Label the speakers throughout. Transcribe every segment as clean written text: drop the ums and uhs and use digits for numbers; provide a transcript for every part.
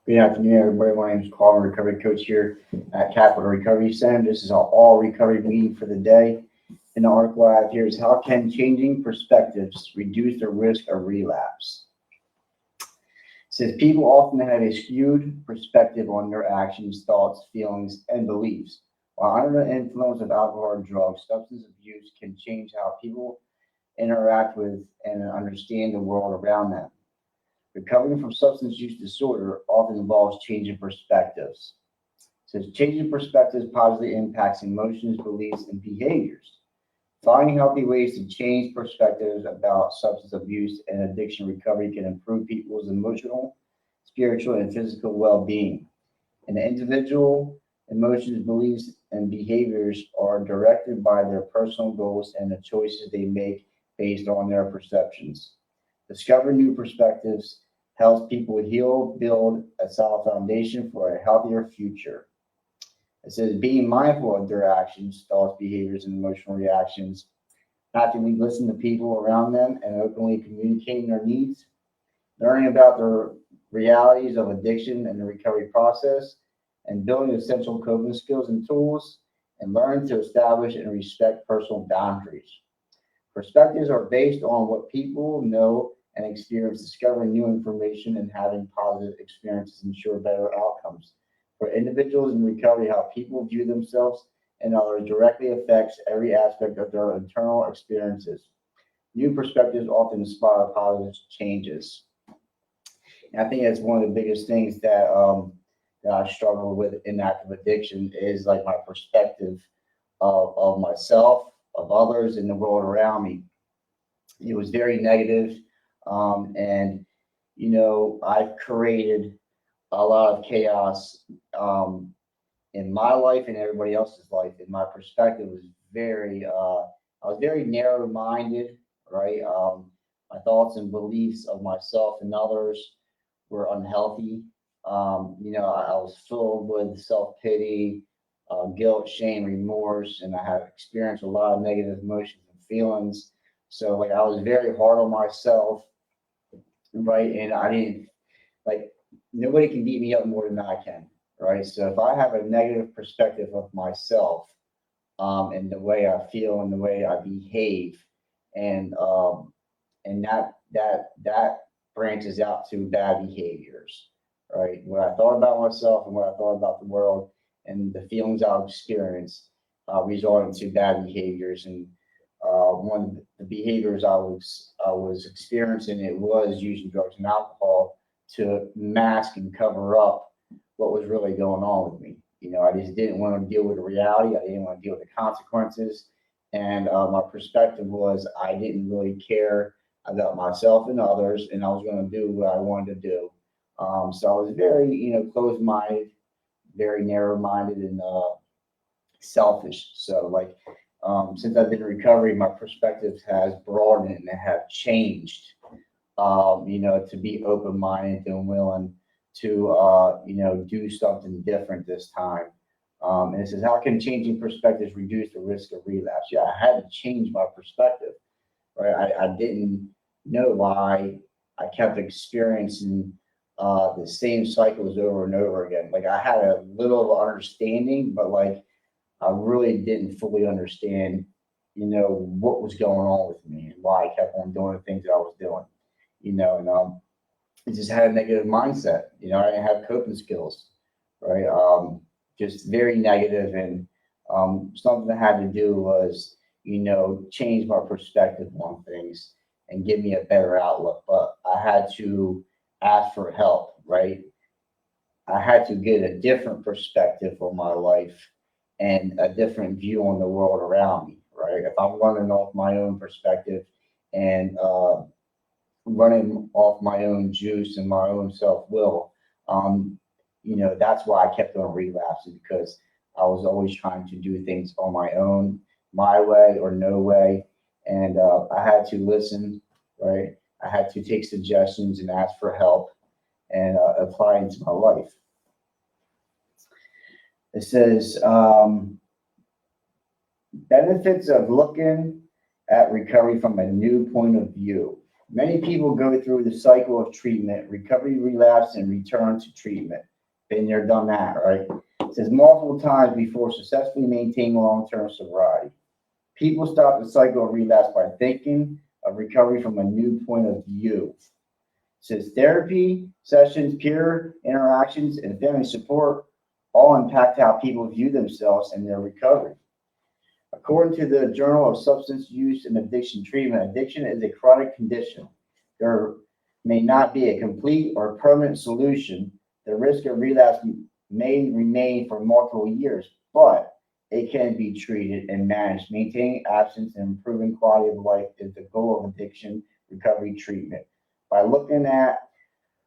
Speaker 1: Good afternoon, everybody. My name is Carl, I'm a recovery coach here at Capital Recovery Center. This is our all recovery meeting for the day. And the article I have here is how can changing perspectives reduce the risk of relapse? It says people often have a skewed perspective on their actions, thoughts, feelings, and beliefs. While under the influence of alcohol or drugs, substance abuse can change how people interact with and understand the world around them. Recovering from substance use disorder often involves changing perspectives. So changing perspectives positively impacts emotions, beliefs, and behaviors. Finding healthy ways to change perspectives about substance abuse and addiction recovery can improve people's emotional, spiritual, and physical well-being. An individual emotions, beliefs, and behaviors are directed by their personal goals and the choices they make based on their perceptions. Discover new perspectives helps people heal, build a solid foundation for a healthier future. It says being mindful of their actions, thoughts, behaviors, and emotional reactions, actively listening to people around them and openly communicating their needs, learning about the realities of addiction and the recovery process, and building essential coping skills and tools, and learn to establish and respect personal boundaries. Perspectives are based on what people know and experience. Discovering new information and having positive experiences ensure better outcomes. For individuals in recovery, how people view themselves and others directly affects every aspect of their internal experiences. New perspectives often inspire positive changes. And I think that's one of the biggest things that I struggle with in active addiction is like my perspective of myself, of others, and the world around me. It was very negative, and I've created a lot of chaos in my life and everybody else's life. And my perspective was I was very narrow-minded, right? My thoughts and beliefs of myself and others were unhealthy. I was filled with self-pity, guilt, shame, remorse, and I had experienced a lot of negative emotions and feelings. So like I was very hard on myself, right? And I didn't like nobody can beat me up more than I can, right? So if I have a negative perspective of myself, and the way I feel and the way I behave, and that branches out to bad behaviors, right? What I thought about myself and what I thought about the world and the feelings I experienced result into bad behaviors. And one of the behaviors I was experiencing it was using drugs and alcohol to mask and cover up what was really going on with me. I just didn't want to deal with the reality. I didn't want to deal with the consequences. And my perspective was I didn't really care about myself and others, and I was going to do what I wanted to do. So I was very, closed-minded, very narrow-minded, and selfish. So, like, since I've been in recovery, my perspectives has broadened and have changed. To be open-minded and willing to, do something different this time. And it says, how can changing perspectives reduce the risk of relapse? Yeah, I had to change my perspective, right? I didn't know why I kept experiencing the same cycles over and over again. Like I had a little of understanding, but like I really didn't fully understand, what was going on with me and why I kept on doing the things that I was doing, and I just had a negative mindset. I didn't have coping skills, right? Just very negative, and something I had to do was, change my perspective on things and give me a better outlook. But I had to ask for help, right? I had to get a different perspective on my life and a different view on the world around me, right? If I'm running off my own perspective and running off my own juice and my own self will, um, that's why I kept on relapsing because I was always trying to do things on my own, my way or no way. And I had to listen, right? I had to take suggestions and ask for help and apply into my life. It says, benefits of looking at recovery from a new point of view. Many people go through the cycle of treatment, recovery, relapse, and return to treatment. Been there, done that, right? It says multiple times before successfully maintaining long-term sobriety. People stop the cycle of relapse by thinking of recovery from a new point of view. It says therapy sessions, peer interactions, and family support all impact how people view themselves and their recovery. According to the Journal of Substance Use and Addiction Treatment, addiction is a chronic condition. There may not be a complete or permanent solution. The risk of relapse may remain for multiple years, but it can be treated and managed. Maintaining abstinence and improving quality of life is the goal of addiction recovery treatment. By looking at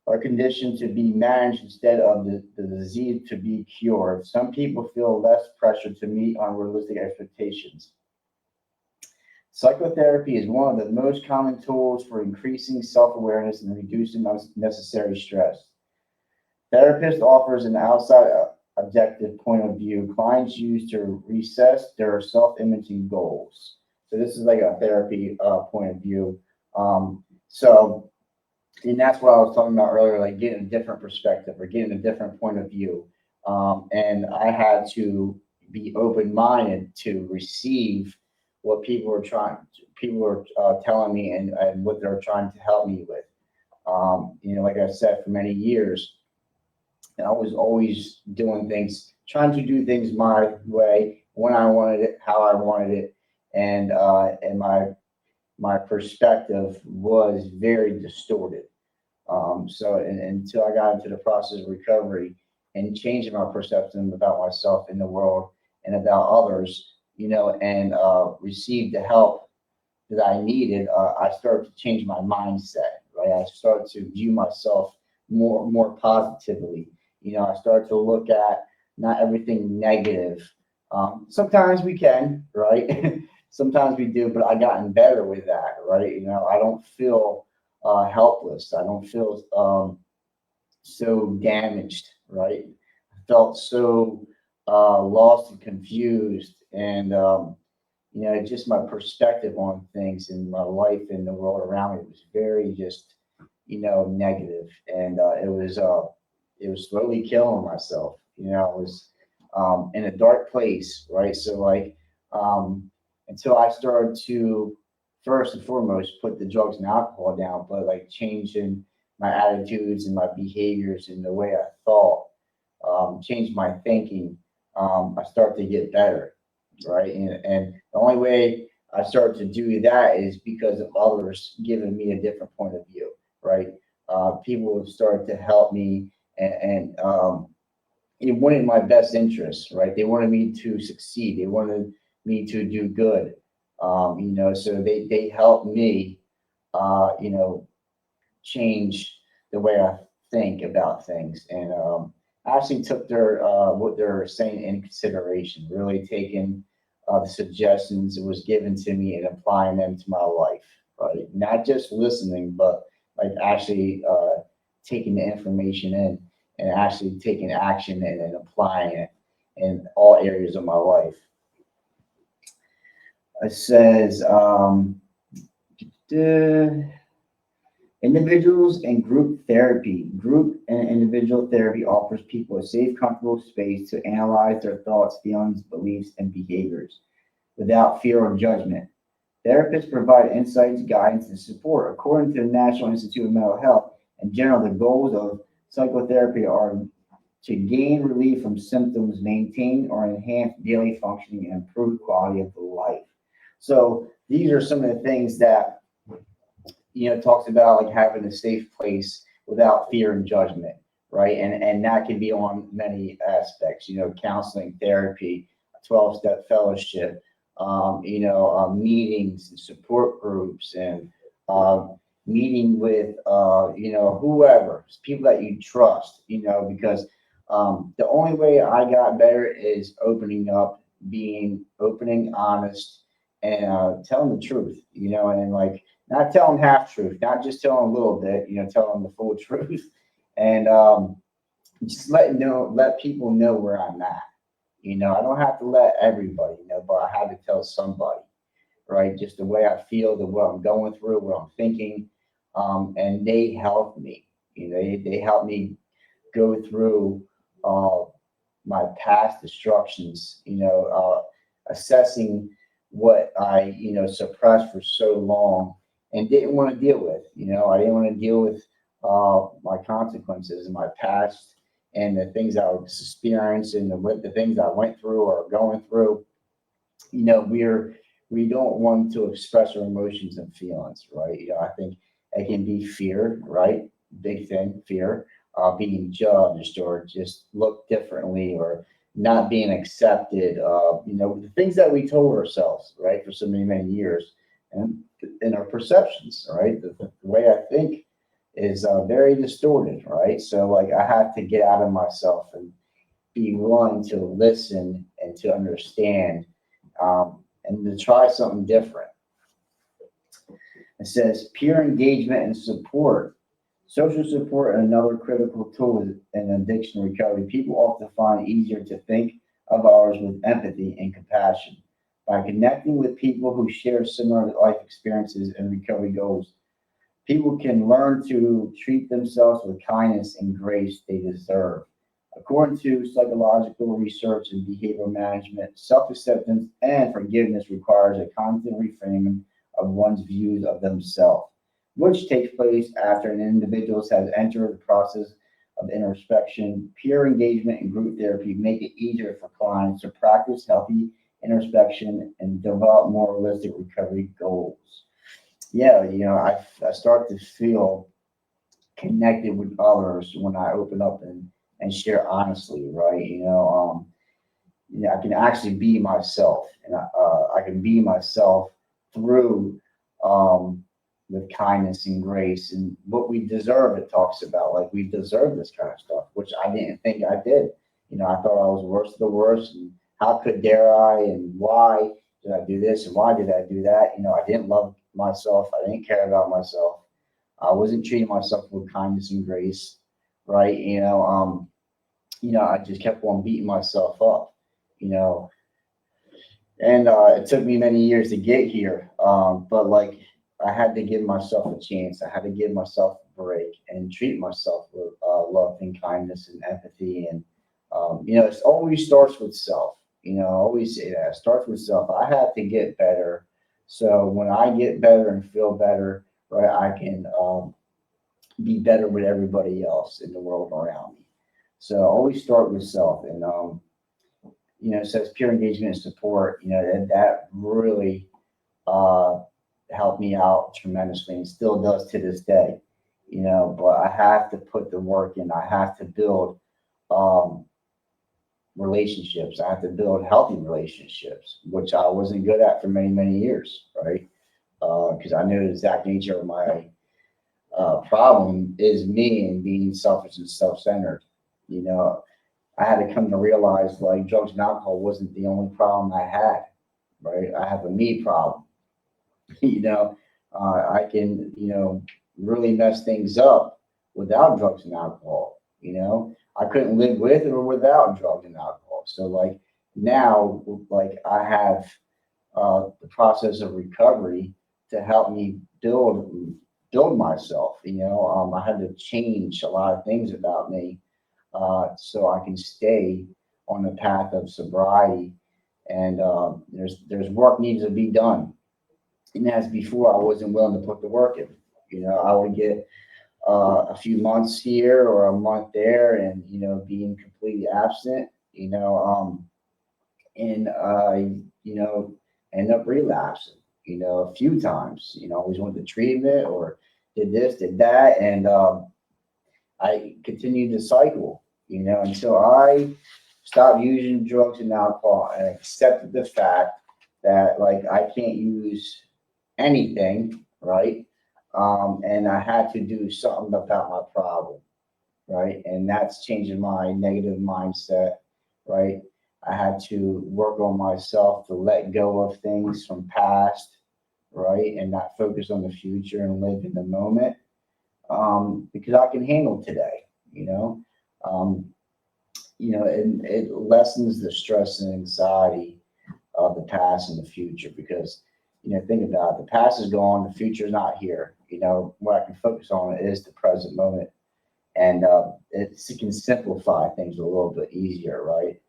Speaker 1: our condition to be managed instead of the disease to be cured, some people feel less pressure to meet unrealistic expectations. Psychotherapy is one of the most common tools for increasing self-awareness and reducing unnecessary stress. Therapist offers an outside objective point of view clients use to reassess their self-imaging goals. So this is like a therapy point of view. So, and that's what I was talking about earlier, like getting a different perspective or getting a different point of view. And I had to be open-minded to receive what people were telling me and what they're trying to help me with. Like I said, for many years, I was always doing things, trying to do things my way, when I wanted it, how I wanted it, and my perspective was very distorted. Until I got into the process of recovery and changing my perception about myself in the world and about others, and received the help that I needed, I started to change my mindset. Right, I started to view myself more positively. I started to look at not everything negative. Sometimes we can, right? Sometimes we do, but I gotten better with that, right? I don't feel helpless. I don't feel so damaged, right? I felt so lost and confused, and just my perspective on things in my life and the world around me was very just negative, and it was slowly killing myself. I was in a dark place, right? So like until I started to first and foremost put the drugs and alcohol down, but like changing my attitudes and my behaviors and the way I thought, changed my thinking. I started to get better, right? And the only way I started to do that is because of others giving me a different point of view, right? People have started to help me and it wanted my best interests, right? They wanted me to succeed. They wanted me to do good. So they helped me, change the way I think about things, and actually took their what they're saying in consideration, really taking the suggestions that was given to me and applying them to my life, right? Not just listening, but like actually taking the information in and actually taking action and applying it in all areas of my life. It says, individuals and group therapy. Group and individual therapy offers people a safe, comfortable space to analyze their thoughts, feelings, beliefs, and behaviors without fear or judgment. Therapists provide insights, guidance, and support. According to the National Institute of Mental Health, in general, the goals of psychotherapy are to gain relief from symptoms, maintain or enhance daily functioning, and improve quality of life. So these are some of the things that talks about, like having a safe place without fear and judgment, right? And that can be on many aspects, counseling, therapy, 12-step fellowship, meetings and support groups, and meeting with, whoever, people that you trust, because the only way I got better is opening up, opening, honest, and telling the truth, and like not telling half truth, not just telling a little bit, telling the full truth, and just let people know where I'm at. I don't have to let everybody know, but I had to tell somebody, right? Just the way I feel, the what I'm going through, what I'm thinking, and they helped me. They helped me go through uh, my past destructions. Assessing what I suppressed for so long and didn't want to deal with. I didn't want to deal with my consequences in my past and the things I was experiencing, the things I went through or going through. We don't want to express our emotions and feelings, right? I think it can be fear, right? Big thing, fear, being judged or just looked differently or not being accepted. The things that we told ourselves, right, for so many years, and our perceptions, right? The way I think is very distorted, right? So like I have to get out of myself and be willing to listen and to understand, and to try something different. It says peer engagement and support. Social support and another critical tool in addiction recovery. People often find it easier to think of others with empathy and compassion. By connecting with people who share similar life experiences and recovery goals, people can learn to treat themselves with kindness and grace they deserve. According to psychological research and behavioral management, self acceptance and forgiveness requires a constant reframing of one's views of themselves, which takes place after an individual has entered the process of introspection. Peer engagement and group therapy make it easier for clients to practice healthy introspection and develop more realistic recovery goals. Yeah, I start to feel connected with others when I open up and share honestly, right? I can actually be myself, and I can be myself through with kindness and grace and what we deserve. It talks about like we deserve this kind of stuff, which I didn't think I did. I thought I was worst of the worst, and how could dare I, and why did I do this, and why did I do that? I didn't love myself. I didn't care about myself. I wasn't treating myself with kindness and grace, right? I just kept on beating myself up, you know, and it took me many years to get here. But like, I had to give myself a chance. I had to give myself a break and treat myself with love and kindness and empathy. And it always starts with self. I always say that it starts with self. I have to get better. So when I get better and feel better, right, I can be better with everybody else in the world around me. So always start with self. And it says peer engagement and support. That really uh, helped me out tremendously and still does to this day. But I have to put the work in. I have to build um, relationships. I have to build healthy relationships, which I wasn't good at for many years, right? Because I knew the exact nature of my problem is me and being selfish and self-centered. You know, I had to come to realize like drugs and alcohol wasn't the only problem I had, right? I have a me problem. you know, I can, really mess things up without drugs and alcohol. I couldn't live with or without drugs and alcohol. So like now, like I have the process of recovery to help me build myself. I had to change a lot of things about me so I can stay on the path of sobriety. And there's work needs to be done. And as before, I wasn't willing to put the work in. I would get a few months here or a month there, and being completely absent. And end up relapsing. A few times. Always went to treatment or did this, did that, and I continued to cycle. Until I stopped using drugs and alcohol and accepted the fact that like I can't use anything, right? And I had to do something about my problem, right? And that's changing my negative mindset, right? I had to work on myself to let go of things from past, right? And not focus on the future and live in the moment because I can handle today, you know. Um, it lessens the stress and anxiety of the past and the future because think about it, the past is gone, the future is not here. what I can focus on is the present moment, and it can simplify things a little bit easier, right?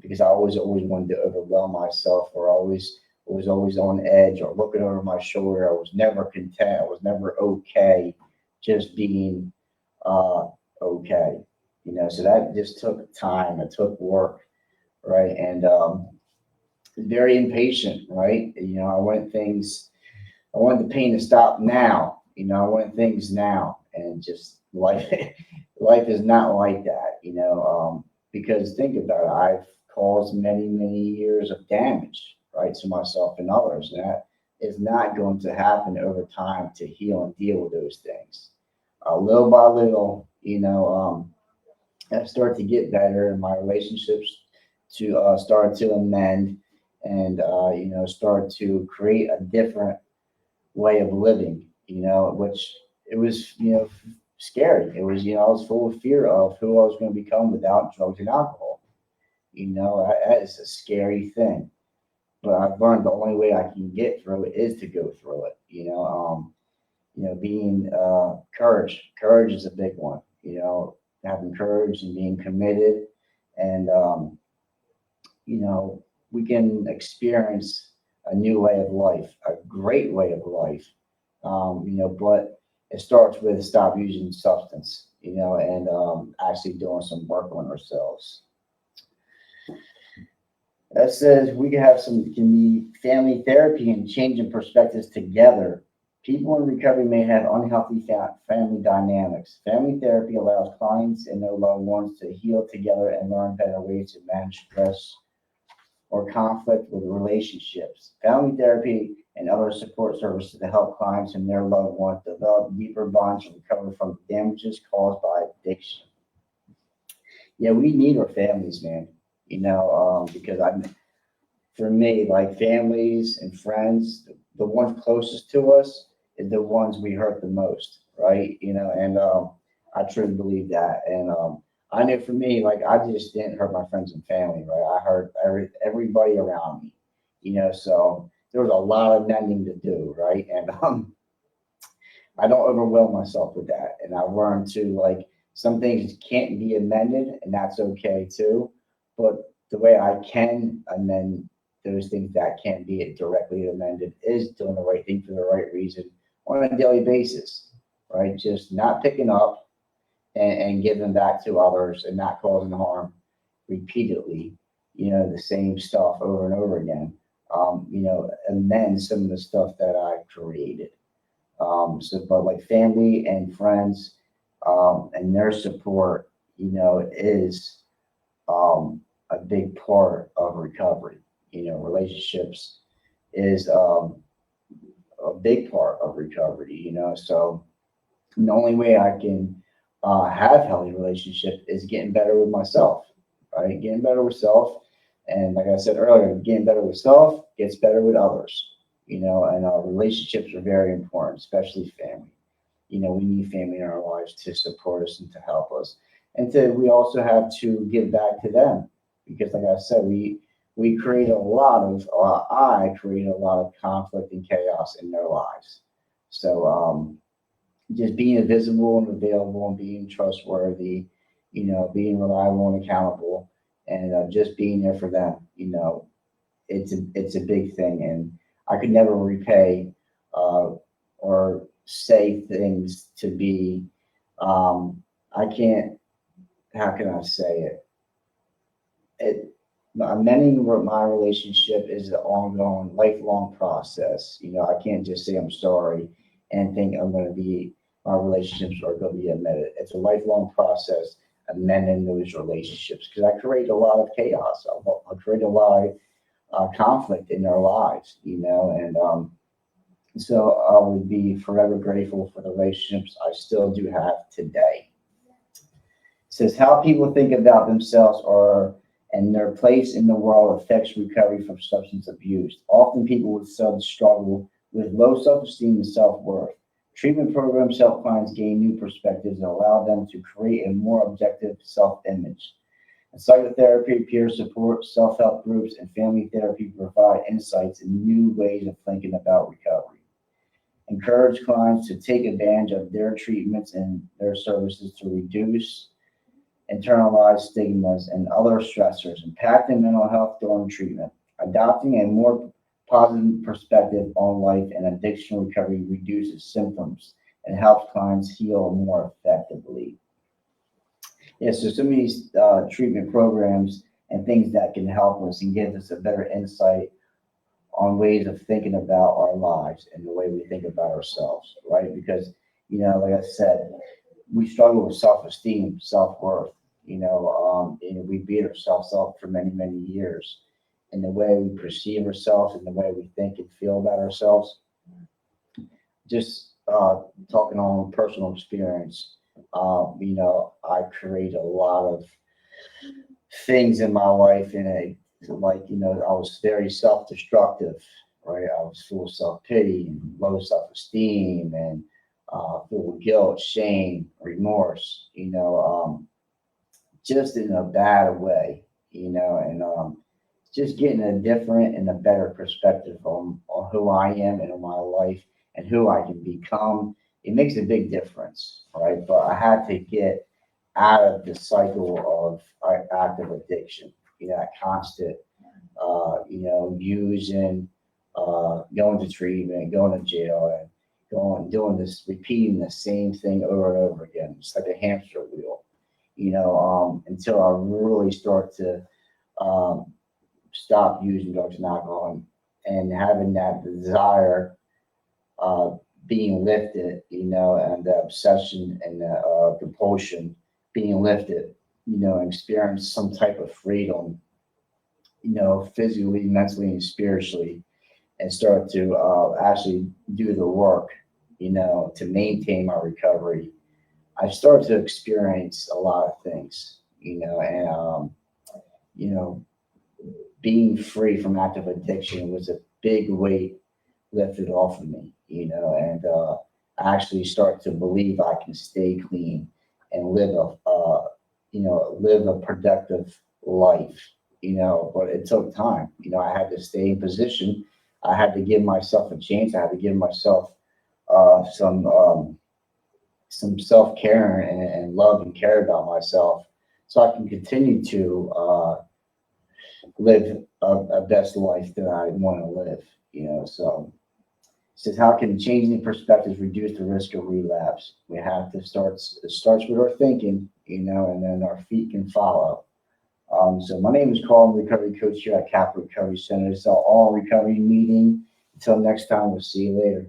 Speaker 1: Because I always wanted to overwhelm myself, or always was always on edge or looking over my shoulder. I was never content. I was never okay, just being uh, okay. So that just took time. It took work, right? And very impatient, right? I wanted the pain to stop now. I wanted things now, and just life, life is not like that. Because think about it, I've caused many, many years of damage, right, to myself and others, and that is not going to happen over time to heal and deal with those things. Little by little, I start to get better in my relationships, to start to amend, and start to create a different way of living, which it was, scary. It was, I was full of fear of who I was going to become without drugs and alcohol. That is a scary thing. But I've learned the only way I can get through it is to go through it. Being courage. Courage is a big one. Having courage and being committed, and we can experience a new way of life, a great way of life. But it starts with stop using substance, and actually doing some work on ourselves. That says we can be family therapy and changing perspectives together. People in recovery may have unhealthy family dynamics. Family therapy allows clients and their loved ones to heal together and learn better ways to manage stress or conflict with relationships. Family therapy and other support services to help clients and their loved ones develop deeper bonds and recover from damages caused by addiction. Yeah, we need our families, man. Because for me, like families and friends, the ones closest to us is the ones we hurt the most, right? And I truly believe that. And I know for me, like I just didn't hurt my friends and family, right? I hurt everybody around me, so there was a lot of mending to do, right? And I don't overwhelm myself with that. And I've learned to, like, some things can't be amended, and that's okay too. But the way I can amend those things that can't be directly amended is doing the right thing for the right reason on a daily basis, right? Just not picking up and giving back to others and not causing harm repeatedly, the same stuff over and over again. Amend some of the stuff that I created. But like family and friends, and their support, is a big part of recovery. Relationships is a big part of recovery. So the only way I can have healthy relationship is getting better with myself, right? Getting better with self, and like I said earlier, getting better with self gets better with others. And relationships are very important, especially family. We need family in our lives to support us and to help us, and we also have to give back to them, because, like I said, we create a lot of, I create a lot of conflict and chaos in their lives. So just being visible and available and being trustworthy, being reliable and accountable, and just being there for them, it's a big thing, and I could never repay or say things to be. I can't. How can I say it? Amending my relationship is an ongoing, lifelong process. I can't just say I'm sorry and think my relationships are going to be amended. It's a lifelong process amending those relationships, because I create a lot of chaos. I create a lot of conflict in their lives, and so I would be forever grateful for the relationships I still do have today. It says how people think about themselves or and their place in the world affects recovery from substance abuse. Often people with subs struggle with low self-esteem and self-worth. Treatment programs help clients gain new perspectives and allow them to create a more objective self-image. Psychotherapy, peer support, self-help groups, and family therapy provide insights and new ways of thinking about recovery. encourage clients to take advantage of their treatments and their services to reduce internalized stigmas and other stressors impacting mental health during treatment. Adopting a more positive perspective on life and addiction recovery reduces symptoms and helps clients heal more effectively. Yeah, so some of these treatment programs and things that can help us and give us a better insight on ways of thinking about our lives and the way we think about ourselves, right? Because, like I said, we struggle with self-esteem, self-worth, and we beat ourselves up for many, many years. And the way we perceive ourselves and the way we think and feel about ourselves. Just talking on personal experience, I create a lot of things in my life I was very self-destructive, right? I was full of self-pity and low self-esteem and full of guilt, shame, remorse, just in a bad way, and just getting a different and a better perspective on who I am and on my life and who I can become. It makes a big difference, right? But I had to get out of the cycle of active addiction, that constant, using, going to treatment, going to jail, and doing this, repeating the same thing over and over again. It's like a hamster wheel, until I really start to stop using drugs and alcohol and having that desire being lifted, and the obsession and the compulsion being lifted, and experience some type of freedom, physically, mentally, and spiritually, and start to actually do the work, to maintain my recovery. I started to experience a lot of things, and being free from active addiction was a big weight lifted off of me, and I actually start to believe I can stay clean and live a productive life, but it took time. I had to stay in position. I had to give myself a chance. I had to give myself some self-care and love and care about myself so I can continue to live a best life that I want to live, so it says, how can changing perspectives reduce the risk of relapse? We have to it starts with our thinking, and then our feet can follow. So my name is Carl, I'm a recovery coach here at Capital Recovery Center. It's our all recovery meeting. Until next time, we'll see you later.